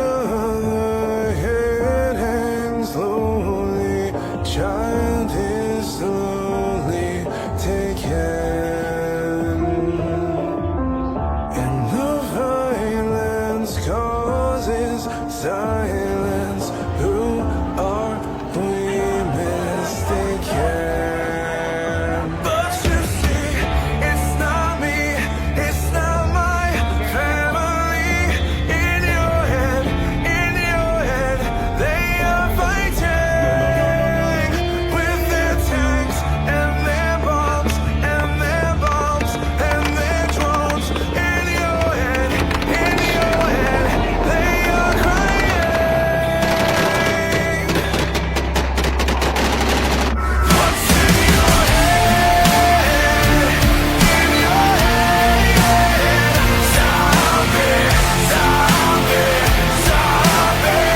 Another head hangs slowly, child is slowly taken, and the violence causes silence. Who are we mistaken? But you see, it's not me, it's not my family. In your head, they are fighting with their tanks and their bombs and their bombs and their drones. In your head, they are crying. What's in your head? In your head, zombie, zombie, zombie.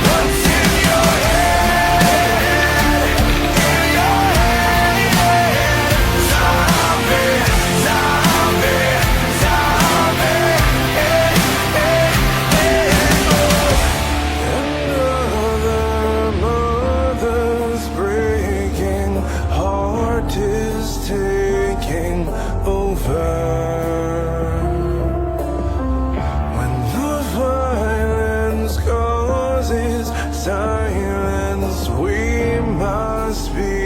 What's in your head? In your head, zombie, zombie, zombie. Another mother's breaking heart is taking over. When the violence causes silence, we must be